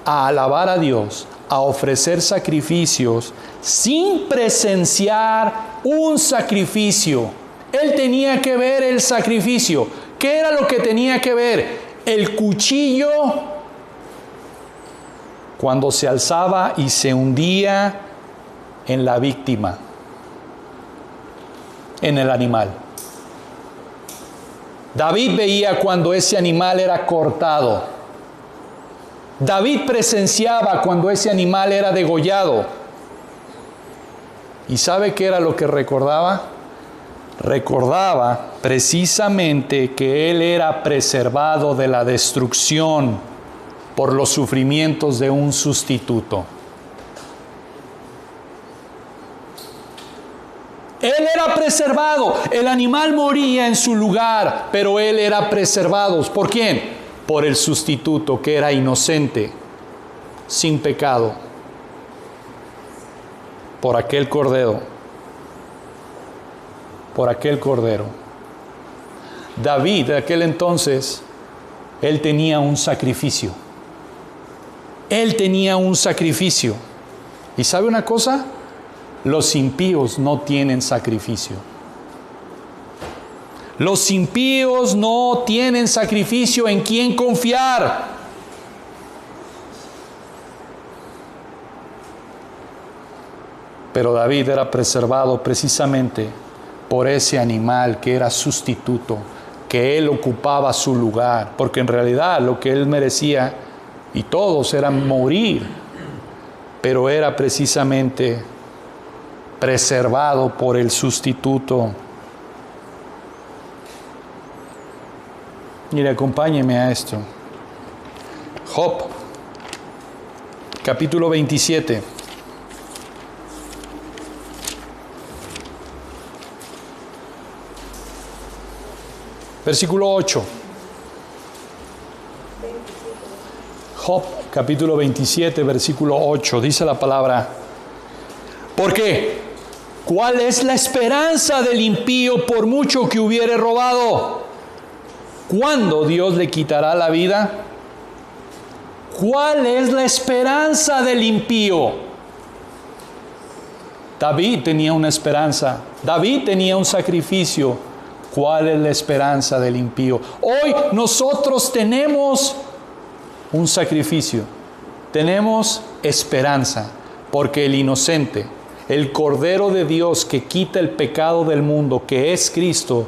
a alabar a Dios, a ofrecer sacrificios, sin presenciar un sacrificio. Él tenía que ver el sacrificio. ¿Qué era lo que tenía que ver? El cuchillo cuando se alzaba y se hundía en la víctima, en el animal. David veía cuando ese animal era cortado. David presenciaba cuando ese animal era degollado. ¿Y sabe qué era lo que recordaba? Recordaba precisamente que él era preservado de la destrucción por los sufrimientos de un sustituto. Él era preservado. El animal moría en su lugar, pero él era preservado. ¿Por quién? Por el sustituto que era inocente, sin pecado. Por aquel cordero. Por aquel cordero. David, de aquel entonces, él tenía un sacrificio. Él tenía un sacrificio. ¿Y sabe una cosa? Los impíos no tienen sacrificio. Los impíos no tienen sacrificio en quién confiar. Pero David era preservado precisamente por ese animal que era sustituto, que él ocupaba su lugar, porque en realidad lo que él merecía, y todos, era morir, pero era precisamente preservado por el sustituto. Mire, acompáñeme a esto. Job, capítulo 27. Versículo 8. Job, capítulo 27, versículo 8. Dice la palabra: ¿por qué? ¿Cuál es la esperanza del impío por mucho que hubiere robado? ¿Cuándo Dios le quitará la vida? ¿Cuál es la esperanza del impío? David tenía una esperanza. David tenía un sacrificio. ¿Cuál es la esperanza del impío? Hoy nosotros tenemos un sacrificio. Tenemos esperanza. Porque el inocente, el Cordero de Dios que quita el pecado del mundo, que es Cristo,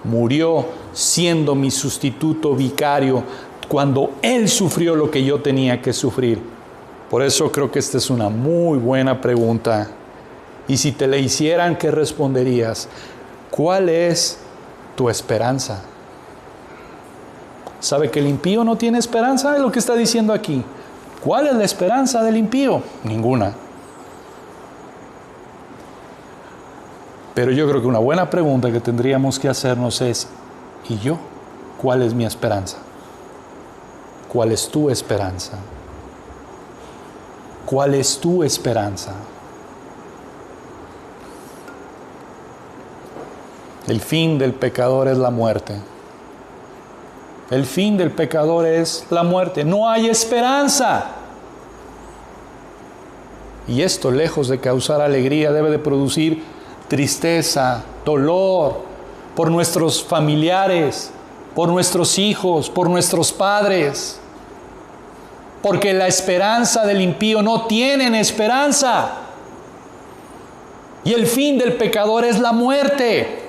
murió siendo mi sustituto vicario cuando Él sufrió lo que yo tenía que sufrir. Por eso creo que esta es una muy buena pregunta. Y si te la hicieran, ¿qué responderías? ¿Cuál es tu esperanza? ¿Sabe que el impío no tiene esperanza? Es lo que está diciendo aquí. ¿Cuál es la esperanza del impío? Ninguna. Pero yo creo que una buena pregunta que tendríamos que hacernos es: ¿y yo? ¿Cuál es mi esperanza? ¿Cuál es tu esperanza? ¿Cuál es tu esperanza? El fin del pecador es la muerte. El fin del pecador es la muerte. No hay esperanza. Y esto, lejos de causar alegría, debe de producir tristeza, dolor por nuestros familiares, por nuestros hijos, por nuestros padres. Porque la esperanza del impío no tienen esperanza. Y el fin del pecador es la muerte.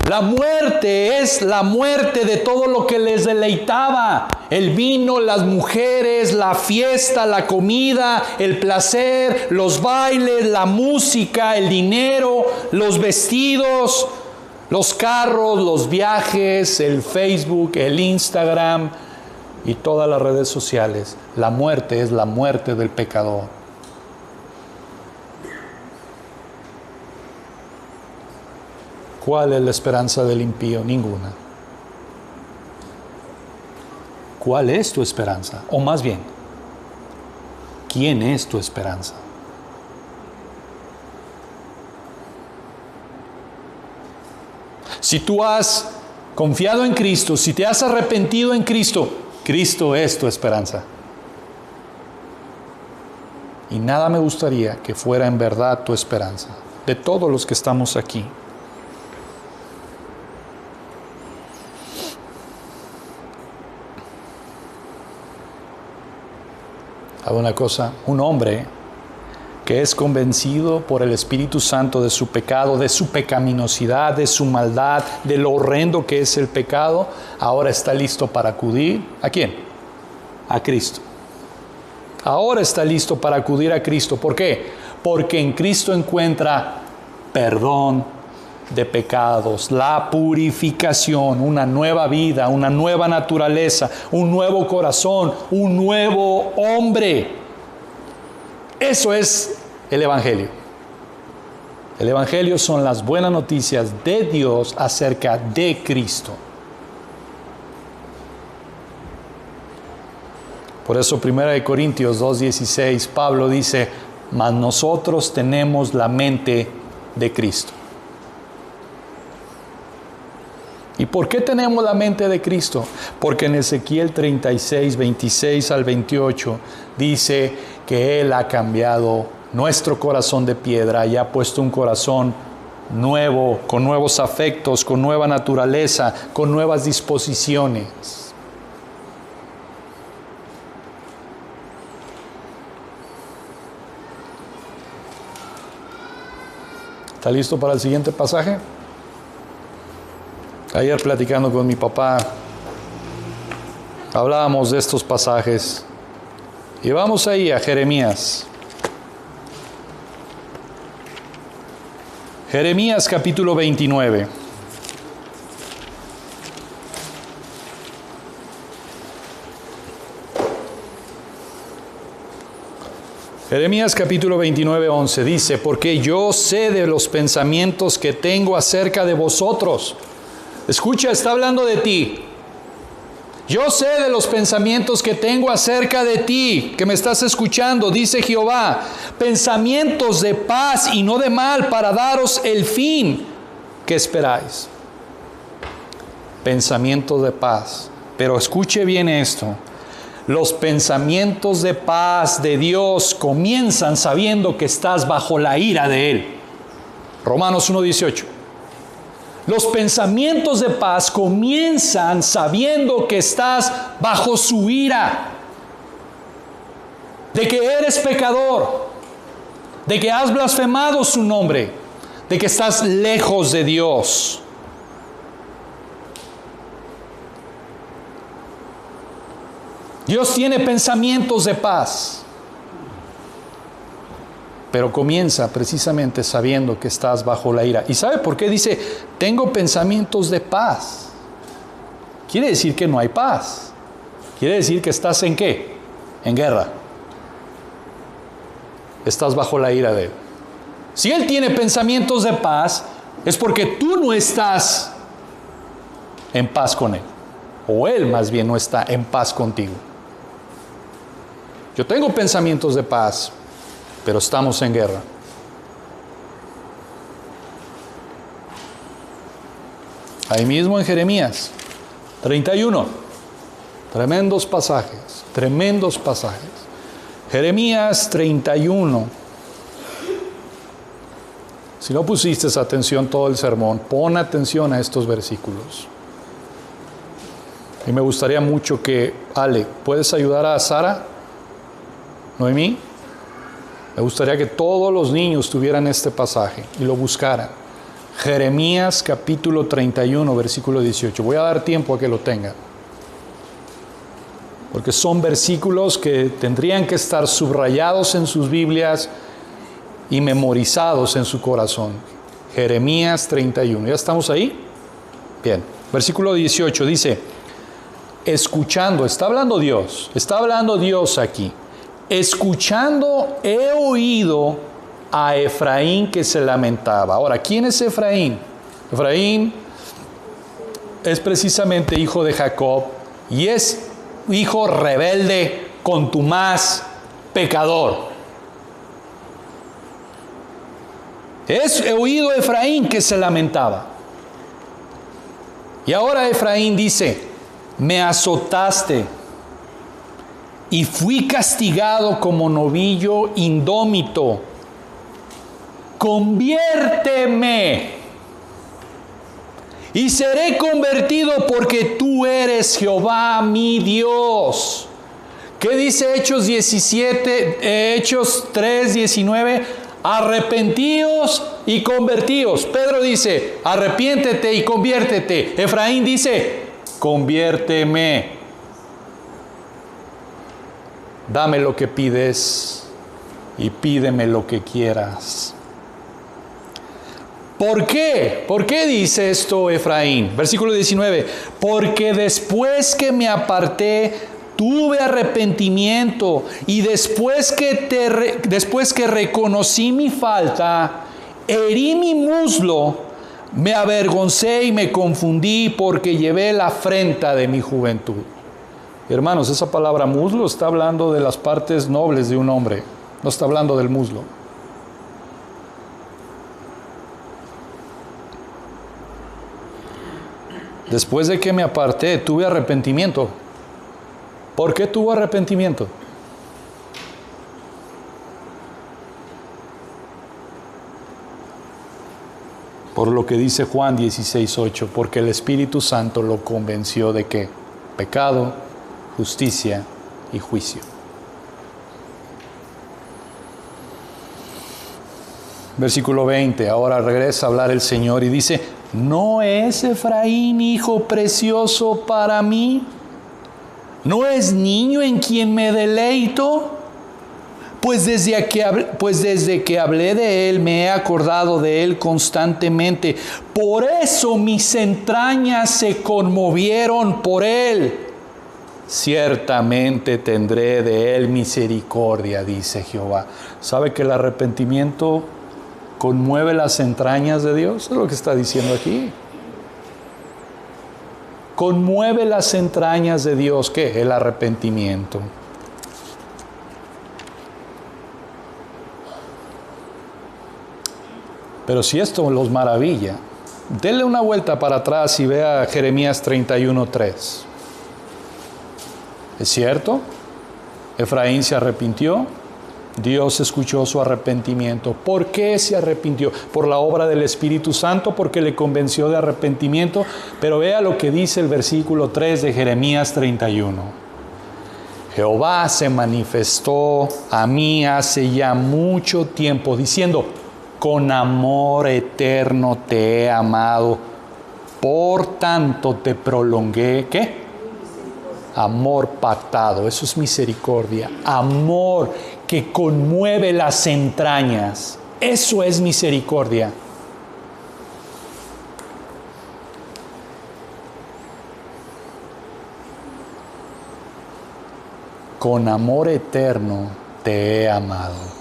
La muerte es la muerte de todo lo que les deleitaba. El vino, las mujeres, la fiesta, la comida, el placer, los bailes, la música, el dinero, los vestidos, los carros, los viajes, el Facebook, el Instagram y todas las redes sociales. La muerte es la muerte del pecador. ¿Cuál es la esperanza del impío? Ninguna. ¿cuál es tu esperanza? O más bien, ¿quién es tu esperanza? Si tú has confiado en Cristo, si te has arrepentido en Cristo, Cristo es tu esperanza. Y nada me gustaría que fuera en verdad tu esperanza, de todos los que estamos aquí. ¿Sabe una cosa? Un hombre que es convencido por el Espíritu Santo de su pecado, de su pecaminosidad, de su maldad, de lo horrendo que es el pecado, ahora está listo para acudir. ¿A quién? A Cristo. Ahora está listo para acudir a Cristo. ¿Por qué? Porque en Cristo encuentra perdón de pecados, la purificación, una nueva vida, una nueva naturaleza, un nuevo corazón, un nuevo hombre. Eso es el Evangelio. El Evangelio son las buenas noticias de Dios acerca de Cristo. Por eso 1 Corintios 2:16, Pablo dice, mas nosotros tenemos la mente de Cristo. ¿Y por qué tenemos la mente de Cristo? Porque en Ezequiel 36, 26 al 28 dice que Él ha cambiado nuestro corazón de piedra y ha puesto un corazón nuevo, con nuevos afectos, con nueva naturaleza, con nuevas disposiciones. ¿Está listo para el siguiente pasaje? Ayer platicando con mi papá, hablábamos de estos pasajes y vamos ahí a Jeremías. Jeremías capítulo 29. Jeremías capítulo 29, 11 dice, porque yo sé de los pensamientos que tengo acerca de vosotros. Escucha, está hablando de ti. Yo sé de los pensamientos que tengo acerca de ti, que me estás escuchando, dice Jehová, pensamientos de paz y no de mal, para daros el fin que esperáis. Pensamientos de paz. Pero escuche bien esto. Los pensamientos de paz de Dios comienzan sabiendo que estás bajo la ira de Él. Romanos 1:18. Los pensamientos de paz comienzan sabiendo que estás bajo su ira, de que eres pecador, de que has blasfemado su nombre, de que estás lejos de Dios. Dios tiene pensamientos de paz, pero comienza precisamente sabiendo que estás bajo la ira. ¿Y sabe por qué dice, tengo pensamientos de paz? Quiere decir que no hay paz. Quiere decir que estás ¿en qué? En guerra. Estás bajo la ira de Él. Si Él tiene pensamientos de paz, es porque tú no estás en paz con Él. O Él más bien no está en paz contigo. Yo tengo pensamientos de paz, pero estamos en guerra. Ahí mismo en Jeremías 31. Tremendos pasajes, tremendos pasajes. Jeremías 31. Si no pusiste atención todo el sermón, pon atención a estos versículos. Y me gustaría mucho que, Ale, ¿puedes ayudar a Sara? Noemí, me gustaría que todos los niños tuvieran este pasaje y lo buscaran. Jeremías capítulo 31, versículo 18. Voy a dar tiempo a que lo tengan, porque son versículos que tendrían que estar subrayados en sus Biblias y memorizados en su corazón. Jeremías 31. ¿Ya estamos ahí? Bien. Versículo 18 dice, escuchando, está hablando Dios aquí. Escuchando he oído a Efraín que se lamentaba. Ahora, ¿quién es Efraín? Efraín es precisamente hijo de Jacob y es hijo rebelde, contumaz, pecador. He oído a Efraín que se lamentaba. Y ahora Efraín dice, me azotaste y fui castigado como novillo indómito. Conviérteme y seré convertido porque tú eres Jehová mi Dios. ¿Qué dice Hechos 3:19? Arrepentíos y convertíos. Pedro dice, arrepiéntete y conviértete. Efraín dice, conviérteme. Dame lo que pides y pídeme lo que quieras. ¿Por qué? ¿Por qué dice esto Efraín? Versículo 19. Porque después que me aparté, tuve arrepentimiento, y después que reconocí mi falta, herí mi muslo, me avergoncé y me confundí porque llevé la afrenta de mi juventud. Hermanos, esa palabra muslo está hablando de las partes nobles de un hombre, no está hablando del muslo. Después de que me aparté, tuve arrepentimiento. ¿Por qué tuvo arrepentimiento? Por lo que dice Juan 16:8, porque el Espíritu Santo lo convenció de ¿qué? Pecado, justicia y juicio. Versículo 20, ahora regresa a hablar el Señor y dice, ¿no es Efraín hijo precioso para mí? ¿No es niño en quien me deleito? Pues desde que hablé de él, me he acordado de él constantemente. Por eso mis entrañas se conmovieron por él. Ciertamente tendré de él misericordia, dice Jehová. ¿Sabe que el arrepentimiento conmueve las entrañas de Dios? Es lo que está diciendo aquí. Conmueve las entrañas de Dios. ¿Qué? El arrepentimiento. Pero si esto los maravilla, denle una vuelta para atrás y vea Jeremías 31:3. ¿Es cierto? Efraín se arrepintió. Dios escuchó su arrepentimiento. ¿Por qué se arrepintió? Por la obra del Espíritu Santo, porque le convenció de arrepentimiento. Pero vea lo que dice el versículo 3 de Jeremías 31. Jehová se manifestó a mí hace ya mucho tiempo, diciendo, con amor eterno te he amado, por tanto te prolongué, ¿qué? Amor pactado, eso es misericordia. Amor que conmueve las entrañas, eso es misericordia. Con amor eterno te he amado.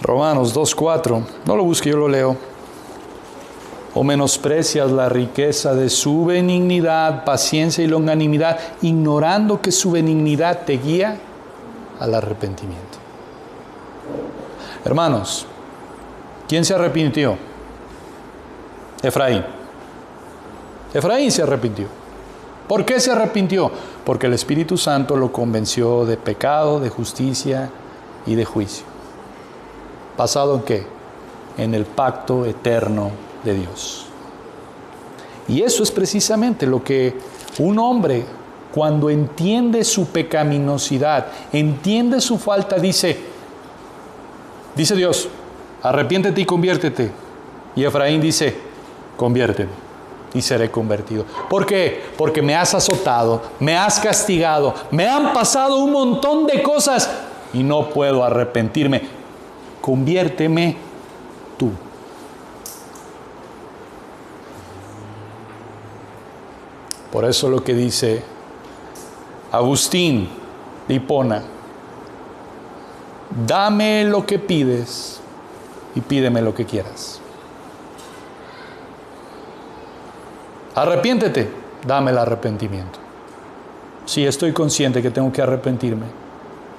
Romanos 2:4, no lo busque, yo lo leo. ¿O menosprecias la riqueza de su benignidad, paciencia y longanimidad, ignorando que su benignidad te guía al arrepentimiento? Hermanos, ¿quién se arrepintió? Efraín. Efraín se arrepintió. ¿Por qué se arrepintió? Porque el Espíritu Santo lo convenció de pecado, de justicia y de juicio. ¿Basado en qué? En el pacto eterno de Dios. Y eso es precisamente lo que un hombre, cuando entiende su pecaminosidad, entiende su falta, dice Dios, arrepiéntete y conviértete. Y Efraín dice, conviérteme y seré convertido. ¿Por qué? Porque me has azotado, me has castigado, me han pasado un montón de cosas y no puedo arrepentirme. Conviérteme tú. Por eso lo que dice Agustín de Hipona, dame lo que pides y pídeme lo que quieras. Arrepiéntete, dame el arrepentimiento. Sí, estoy consciente que tengo que arrepentirme,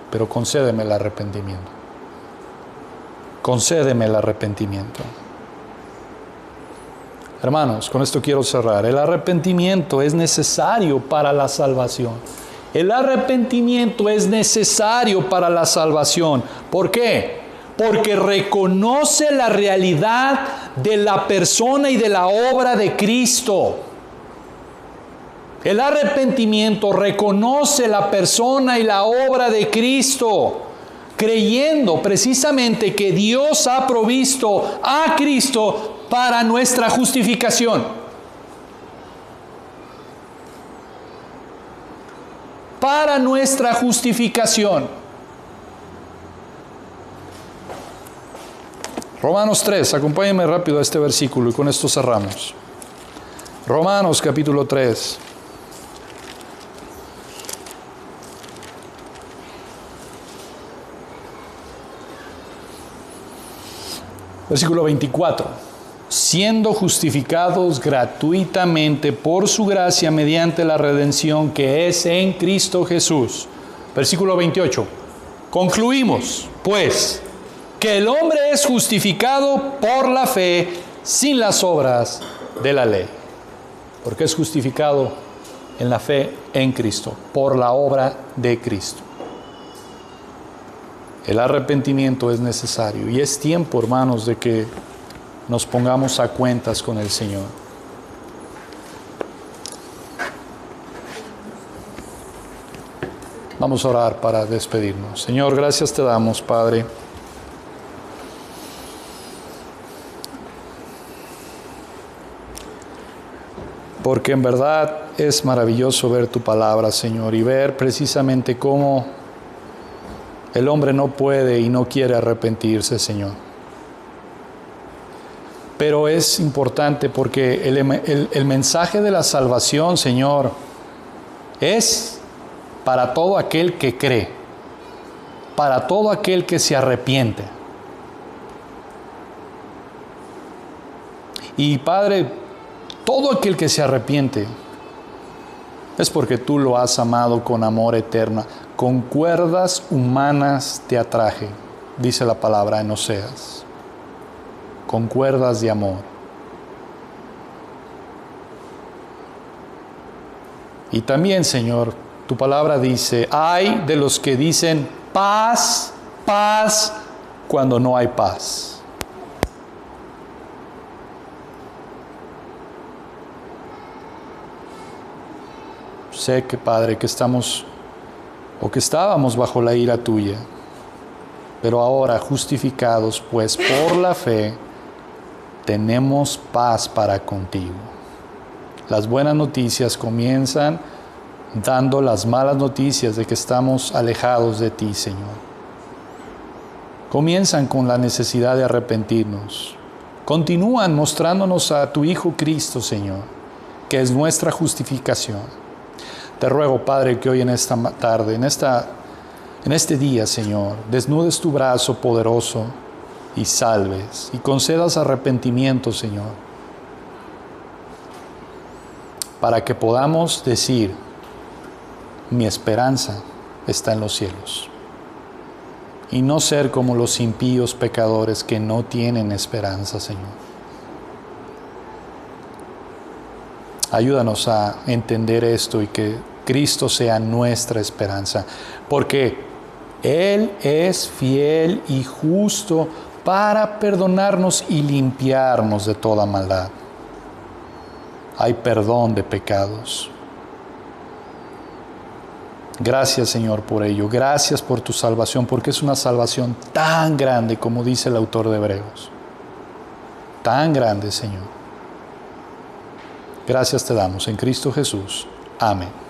pero concédeme el arrepentimiento. Concédeme el arrepentimiento. Hermanos, con esto quiero cerrar. El arrepentimiento es necesario para la salvación. El arrepentimiento es necesario para la salvación. ¿Por qué? Porque reconoce la realidad de la persona y de la obra de Cristo. El arrepentimiento reconoce la persona y la obra de Cristo, creyendo precisamente que Dios ha provisto a Cristo para nuestra justificación. Para nuestra justificación. Romanos 3, acompáñenme rápido a este versículo y con esto cerramos. Romanos capítulo 3. Versículo 24. Siendo justificados gratuitamente por su gracia mediante la redención que es en Cristo Jesús. Versículo 28. Concluimos, pues, que el hombre es justificado por la fe sin las obras de la ley. Porque es justificado en la fe en Cristo, por la obra de Cristo. El arrepentimiento es necesario y es tiempo, hermanos, de que nos pongamos a cuentas con el Señor. Vamos a orar para despedirnos. Señor, gracias te damos, Padre. Porque en verdad es maravilloso ver tu palabra, Señor, y ver precisamente cómo el hombre no puede y no quiere arrepentirse, Señor. Pero es importante porque el mensaje de la salvación, Señor, es para todo aquel que cree, para todo aquel que se arrepiente. Y Padre, todo aquel que se arrepiente es porque tú lo has amado con amor eterno. Con cuerdas humanas te atraje, dice la palabra en Oseas. Con cuerdas de amor. Y también, Señor, tu palabra dice, ay de los que dicen paz, paz, cuando no hay paz. Sé que, Padre, que estamos o que estábamos bajo la ira tuya, pero ahora justificados, pues por la fe, tenemos paz para contigo. Las buenas noticias comienzan dando las malas noticias de que estamos alejados de ti, Señor. Comienzan con la necesidad de arrepentirnos. Continúan mostrándonos a tu Hijo Cristo, Señor, que es nuestra justificación. Te ruego, Padre, que hoy en esta tarde, en este día, Señor, desnudes tu brazo poderoso y salves y concedas arrepentimiento, Señor, para que podamos decir, mi esperanza está en los cielos, y no ser como los impíos pecadores que no tienen esperanza, Señor. Ayúdanos a entender esto y que Cristo sea nuestra esperanza, porque Él es fiel y justo para perdonarnos y limpiarnos de toda maldad. Hay perdón de pecados. Gracias, Señor, por ello. Gracias por tu salvación, porque es una salvación tan grande, como dice el autor de Hebreos. Tan grande, Señor. Gracias te damos en Cristo Jesús. Amén.